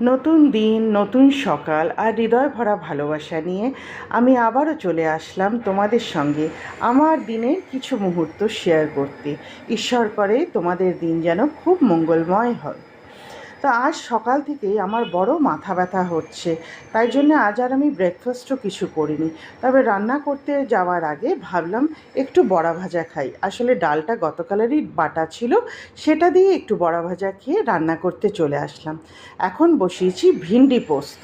নতুন দিন, নতুন সকাল আর হৃদয় ভরা ভালোবাসা নিয়ে আমি আবারও চলে আসলাম তোমাদের সঙ্গে আমার দিনের কিছু মুহূর্ত শেয়ার করতে। ঈশ্বর করে তোমাদের দিন যেন খুব মঙ্গলময় হয়। তো আজ সকাল থেকেই আমার বড় মাথা ব্যথা হচ্ছে, তাই জন্য আজ আর আমি ব্রেকফাস্টও কিছু করিনি। তবে রান্না করতে যাওয়ার আগে ভাবলাম একটু বড়া ভাজা খাই। আসলে ডালটা গতকালেরই বাটা ছিল, সেটা দিয়ে একটু বড়া ভাজা খেয়ে রান্না করতে চলে আসলাম। এখন বসিয়েছি ভিন্ডি পোস্ত।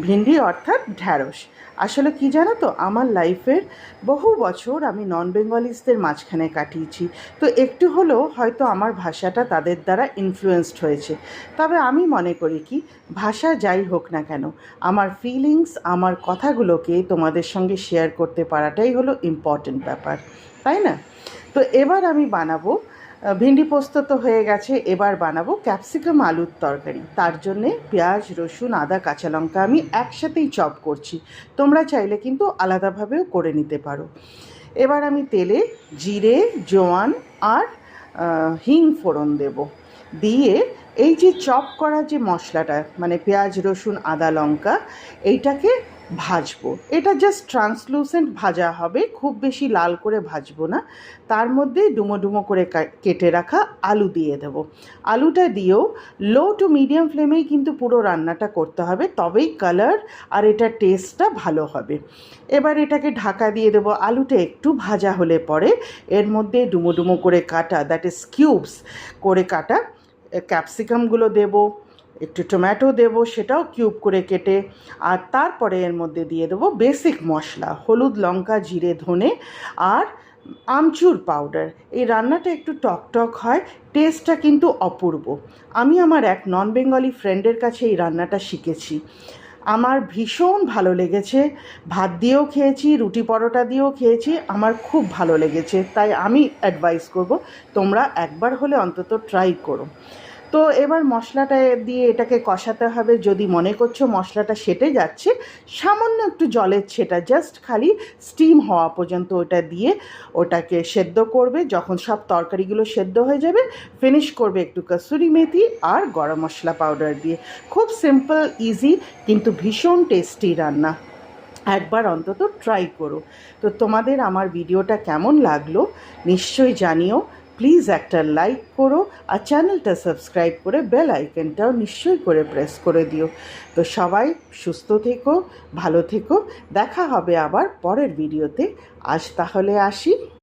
ভিন্ডি অর্থাৎ ঢ্যাঁড়স। আসলে কি জানো তো, আমার লাইফের বহু বছর আমি নন বেঙ্গলিসদের মাঝখানে কাটিয়েছি, তো একটু হলেও হয়তো আমার ভাষাটা তাদের দ্বারা ইনফ্লুয়েসড হয়েছে। তবে আমি মনে করি কি, ভাষা যাই হোক না কেন, আমার ফিলিংস, আমার কথাগুলোকে তোমাদের সঙ্গে শেয়ার করতে পারাটাই হলো ইম্পর্টেন্ট ব্যাপার, তাই না? তো এবার আমি বানাবো ভিন্ডি পোস্ত তো হয়ে গেছে, এবার বানাবো ক্যাপসিকাম আলুর তরকারি। তার জন্যে পেঁয়াজ, রসুন, আদা, কাঁচা লঙ্কা আমি একসাথেই চপ করছি। তোমরা চাইলে কিন্তু আলাদাভাবেও করে নিতে পারো। এবার আমি তেলে জিরে, জোয়ান আর হিং ফোড়ন দেব। দিয়ে এই যে চপ করা যে মশলাটা, মানে পেঁয়াজ, রসুন, আদা, লঙ্কা, এইটাকে ভাজবো। এটা জাস্ট ট্রান্সলুসেন্ট ভাজা হবে, খুব বেশি লাল করে ভাজবো না। তার মধ্যে ডুমো ডুমো করে কেটে রাখা আলু দিয়ে দেবো। আলুটা দিয়েও লো টু মিডিয়াম ফ্লেমেই কিন্তু পুরো রান্নাটা করতে হবে, তবেই কালার আর এটার টেস্টটা ভালো হবে। এবার এটাকে ঢাকা দিয়ে দেবো। আলুটা একটু ভাজা হলে পরে এর মধ্যে ডুমো ডুমো করে কাটা, দ্যাট ইজ কিউবস করে কাটা ক্যাপসিকামগুলো দেব, একটু টমেটো দেব, সেটাও কিউব করে কেটে। আর তারপরে এর মধ্যে দিয়ে দেবো বেসিক মশলা, হলুদ, লঙ্কা, জিরে, ধনে আর আমচুর পাউডার। এই রান্নাটা একটু টক হয়, টেস্টটা কিন্তু অপূর্ব। আমি আমার এক নন বেঙ্গলি ফ্রেন্ডের কাছে এই রান্নাটা শিখেছি, আমার ভীষণ ভালো লেগেছে। ভাত দিয়েও খেয়েছি, রুটি পরোটা দিয়েও খেয়েছি, আমার খুব ভালো লেগেছে। তাই আমি অ্যাডভাইস করব তোমরা একবার হলে অন্তত ট্রাই করো। তো এবার মশলাটা দিয়ে এটাকে কষাতে হবে। যদি মনে করছো মশলাটা সেটে যাচ্ছে, সামান্য একটু জলের ছেটা, জাস্ট খালি স্টিম হওয়া পর্যন্ত ওটা দিয়ে ওটাকে সেদ্ধ করবে। যখন সব তরকারিগুলো সেদ্ধ হয়ে যাবে, ফিনিশ করবে একটু কসুরি মেথি আর গরম মশলা পাউডার দিয়ে। খুব সিম্পল, ইজি, কিন্তু ভীষণ টেস্টি রান্না। একবার অন্তত ট্রাই করো। তো তোমাদের আমার ভিডিওটা কেমন লাগলো নিশ্চয়ই জানিও। প্লিজ একটা লাইক করো আর চ্যানেলটা সাবস্ক্রাইব করে বেল আইকনটাও নিশ্চয়ই করে প্রেস করে দিও। তো সবাই সুস্থ থেকো, ভালো থেকো। দেখা হবে আবার পরের ভিডিওতে। আজ তাহলে আসি।